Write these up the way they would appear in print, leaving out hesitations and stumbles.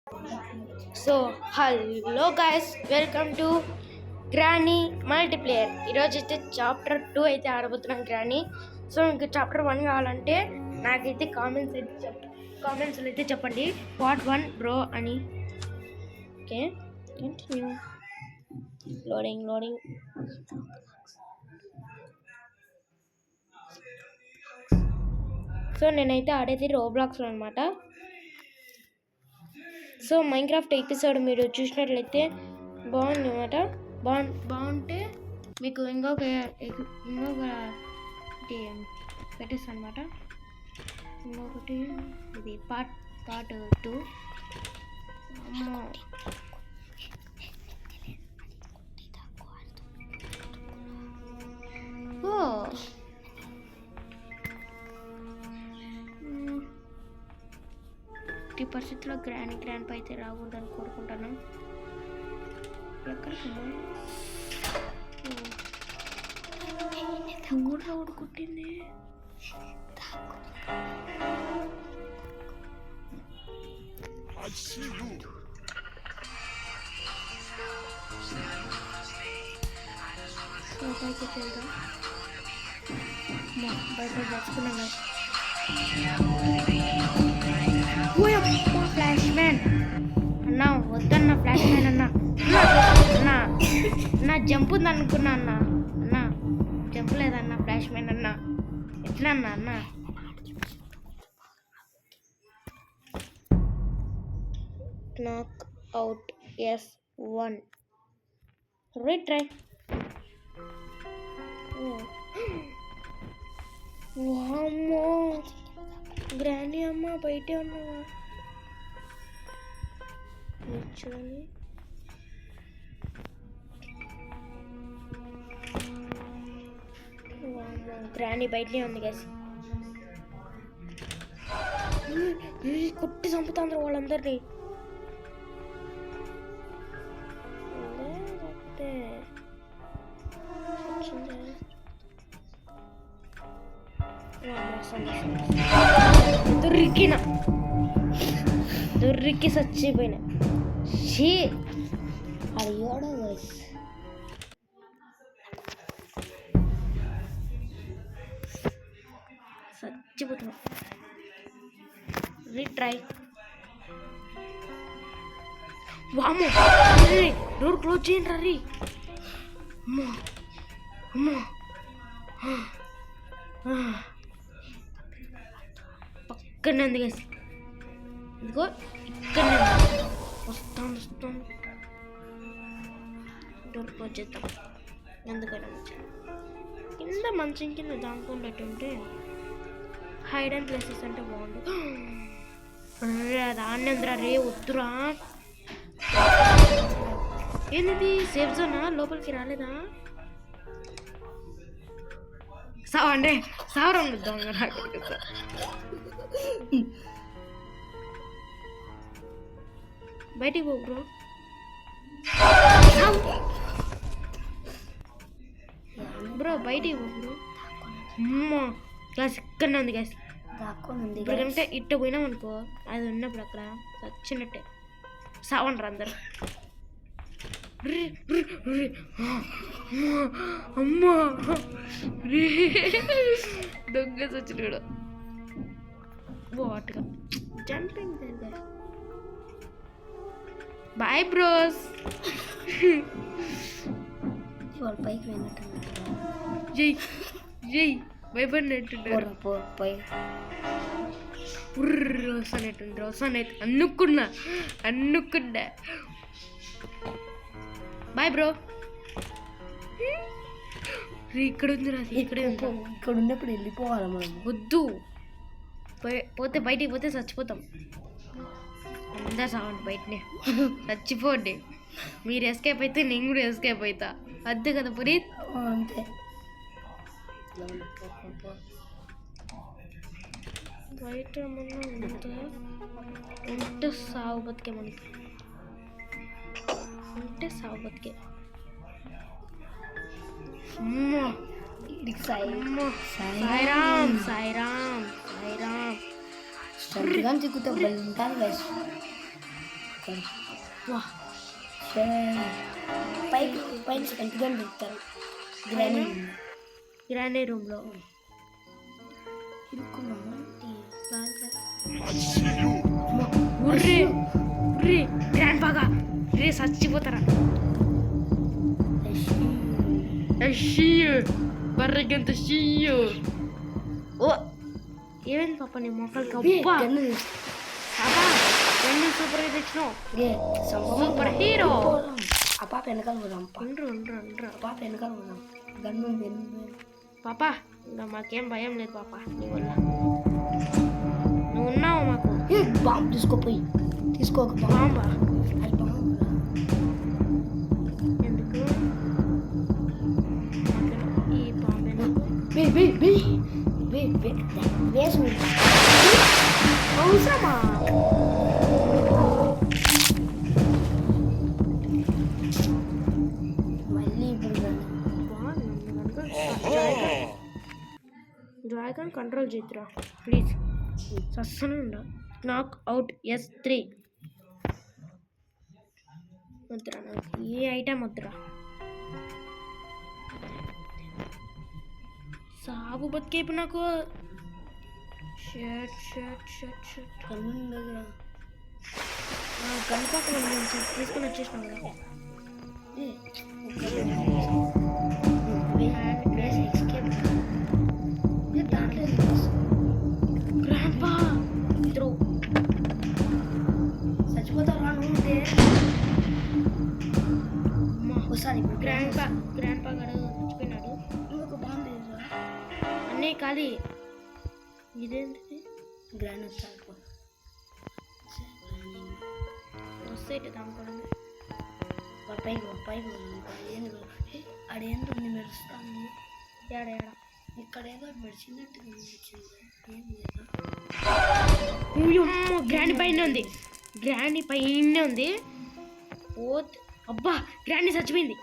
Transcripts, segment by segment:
So hello guys, welcome to granny multiplayer. ఈరోజు అయితే chapter 2 అయితే ఆడబోతున్నాం గ్రానీ. సో మీకు చాప్టర్ 1 కావాలంటే నాకైతే కామెంట్స్లో అయితే చెప్పండి పార్ట్ 1 బ్రో అని. Okay, continue. లోడింగ్. సో నేనైతే ఆడేది రోబ్లాక్స్లో అనమాట. సో మైన్క్రాఫ్ట్ ఎపిసోడ్ మీరు చూసినట్లయితే బాగుంది అనమాట. బాగుంటే మీకు ఇంకొకటి పెట్టేస్తాను అనమాట. ఇంకొకటి ఇది పార్ట్ 2. ఈ పరిస్థితిలో గ్రాండ్ అయితే రాకూడదని కోరుకుంటాను. ఎక్కడికి ఊళ్ళో కుట్టింది. బయట దచ్చుకున్నాను. ఫ్లాష్ మ్యాన్ అన్నా, వద్దన్న ఫ్లాష్ మ్యాన్ అన్నా జంప్ ఉంది అనుకున్నా అన్నా జంప్ లేదన్నా ఫ్లాష్ మ్యాన్ అన్నా. ఎట్లా అన్నా నాక్ అవుట్ S1 రీట్రై. వామ్మో గ్రాండీ అమ్మ బయటే ఉన్నావా? కూర్చొని గ్రాండీ బయటనే ఉంది గైస్. కొట్టి చంపుతాండ్రు వాళ్ళందరినీ. దొరికి చచ్చిపోయినా. అయ్యోడా గైస్, చచ్చిపోతున్నా. రీట్రై. వామ్మో డోర్ క్లోజ్ చేయండి రీ. అమ్మో పక్కనే ఉంది గైస్. ఇదిగో ఇక్కడనే వస్తాను. డోర్ క్లోజ్ చేద్దాం. ఎందుకంటే కింద మంచం కింద దానుకున్నట్టుంటే హైడ్ అండ్ ప్లేసెస్ అంటే బాగుండు. రాన్నంద్రా రే వద్దురా. ఏంది సేఫ్ జోనా? లోపలికి రాలేదా? సావండి సావరం దొంగ నాకు. బయటికి పో బ్రో. బయటికి పో బ్రో. అమ్మో గ్యాస్ ఇక్కడనే ఉంది గ్యాస్. ఇప్పుడంటే ఇట్ట పోయినాం అనుకో, అది ఉన్నప్పుడు అక్కడ చచ్చినట్టే. సావండ్రా అందరు. అమ్మా దొంగ చచ్చినాడు. వాట్గా జంపింగ్. Bye bros. పైకి జై భయపడినట్టుంటారు. వస్తానట్టు అనుకున్నా. Bye bro. ఇక్కడ ఉంది రా. ఇక్కడ ఉన్నప్పుడు వెళ్ళిపోవాలి మనం. వద్దు, పోతే బయటికి పోతే చచ్చిపోతాం. అందరు సావండి బయటనే. చచ్చిపోండి. మీరు ఎస్కేప్ అయితే నేను కూడా ఎస్కేప్ అవుతా. అంతే కదా పునీత్? అంతే. బయట ఉంటే సాగు బతికే మనకి. సాగుబతికే. సాయిరామ్. చిక్కుతా ఉంటుంది గైస్. ఇక్కడ వా పైకి పైన సెకండ్ గన్ దొరుకుతారు గ్రాండీ రూమ్లో గ్రాండ్ బాగా రే చచ్చిపోతారా బర్రెగంత షియు ఓ ఏమైంది పాప నీ మొక్కలకి అబ్బా సూపర్ గా తెచ్చినావు సూపర్ హీరో ఆ పాప వెనకాల పోదాం ఉండరు పాప వెనకాల పోదాం గన్ను పాప ఇంకా మాకేం భయం లేదు పాప నీ వల్ల నువ్వు ఉన్నావు మాకు బాంబు తీసుకోపోయి తీసుకోక బాంబా అది బాంబు ఎందుకు ఈ బాంబేనా వేసు అవసరమా మళ్ళీ ఇప్పుడు డ్రాగన్ కంట్రోల్ చేద్దురా ప్లీజ్ సస్తనే ఉండ నాక్ అవుట్ S3 వద్దురా నాకు ఈ ఐటమ్ వద్దురా సాగు బతికే ఇప్పుడు నాకు షర్ట్ కన్నుండగా కనుపాక తీసుకొని వచ్చేసినావు కదా చచ్చిపోతావా నువ్వు ఒకసారి గ్రాండ్ పా గడు చచ్చిపోయినాడు ఇంకొక బాంబు అన్నీ ఖాళీ ఇదేంటిది గ్రాండ్ వచ్చారు వస్తే దాముకోవడం పైకి అడేందు ఉంది మెరుస్తాను ఏడా ఇక్కడ ఏదో మెడిచినట్టు ఏం లేదా గ్రాండ్ పైన ఉంది గ్రాండ్ పైన ఉంది అబ్బా గ్రాండ్ చచ్చిపోయింది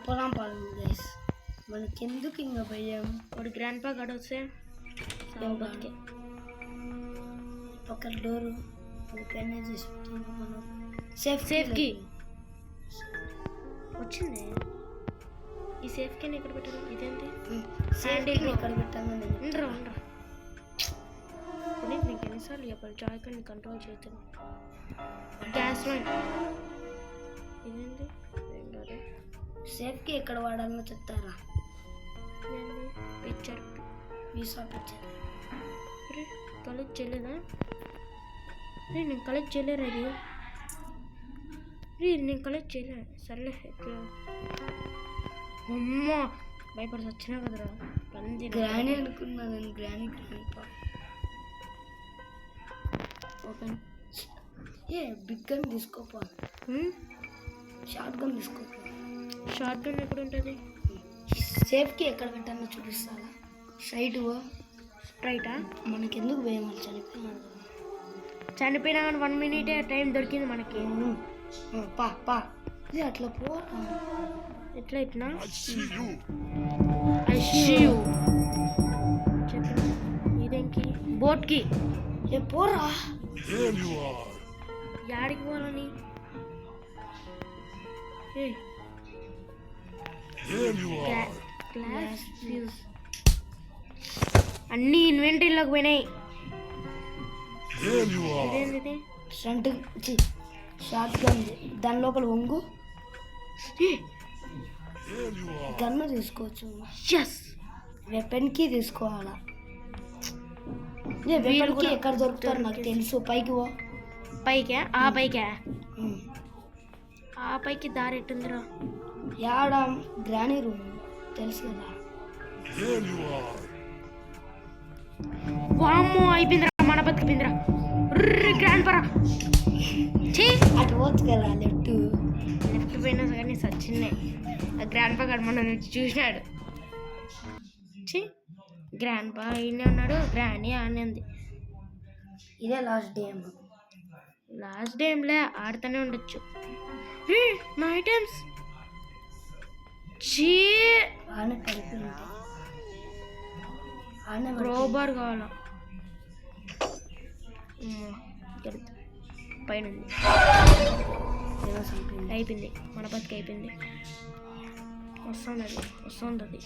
పొలం పాలు గైస్ మనకెందుకు ఇంకా భయం వాడు గ్రాండ్ పా గడ వస్తే బతికే పక్కన డోరు సేఫ్కి వచ్చింది ఈ సేఫ్కి ఎక్కడ పెట్టారు ఇదేంటి శాండీ ఎక్కడ పెట్టాను ఉండరా నీకు ఎన్నిసార్లు చెప్పాలి జాయికాన్ని కంట్రోల్ చేద్దాం గ్యాస్ లైన్ ఇదేంటి సేఫ్కి ఎక్కడ వాడాలో చెప్తారా పిక్చర్ వీసా పిక్చర్ కలెక్ట్ చేయలేదా నేను కలెక్ట్ చేయలేరు అది నేను కలెక్ట్ చేయలే సర్లే అమ్మా భయపడి వచ్చినా కదరా పంది గ్రానీ అనుకున్నా నేను గ్రానీ ఓపెన్ బిగ్ గన్ తీసుకోపో షార్ట్ గన్ తీసుకోపో షార్ట్ గన్ ఎక్కడ ఉంటుంది సేఫ్కి ఎక్కడ పెట్టాలో చూపిస్తారా స్ట్రైటా మనకెందుకు భయం చనిపోయినా కానీ 1 minute టైం దొరికింది మనకి పా ఇది అట్లా పో ఎట్లా ఇట్లా ఇదేంటి బోట్కి పోరా యాడికి పోవాలని గ్లాస్ ఫ్యూజ్ అన్ని ఇన్వెంటరీలోకి పోయినాయి ఇదేంటి ఫ్రంట్ షార్ట్ గన్ దాని లోపల వంగు గన్ను తీసుకోవచ్చు వెపన్కి తీసుకోవాలా వెపన్కి ఎక్కడ దొరుకుతారు నాకు తెలుసు పైకి ఆ పైకి దారి ఎట్టుందిరా యాడ గ్రానీ రూమ్ తెలుసు కదా వామ్మో అయిపోయిందిరా మన బతికిపోయిందిరా గ్రాండ్ పరా అటు పోవచ్చు కదా లెఫ్ట్ పోయినా కానీ సచ్చిన్నే ఆ గ్రాండ్ పా గడు మన చూసినాడు గ్రాండ్ పా అయినా ఉన్నాడు గ్రాండ్ ఆనే ఉంది ఇదే లాస్ట్ టైంలే ఆడుతూనే ఉండొచ్చు నా ఐటమ్స్ క్రోబార్ కావాలా పైన అయిపోయింది, మన బతికి అయిపోయింది. వస్తుంది అది.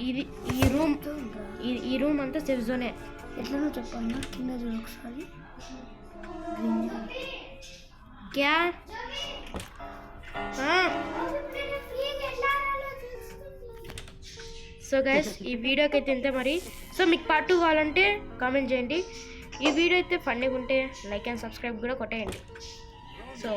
ఇది ఈ రూమ్ అంతా సేఫ్ జోనే. ఎట్లనో చెప్పన్నా, కింద చూడు ఒకసారి. క్యా సో గైస్ ఈ వీడియోకి అయితే ఇంతే మరి. సో మీకు పార్ట్ 2 కావాలంటే కామెంట్ చేయండి. ఈ వీడియో అయితే ఫన్నీగా ఉంటే లైక్ అండ్ సబ్స్క్రైబ్ కూడా కొట్టేయండి. సో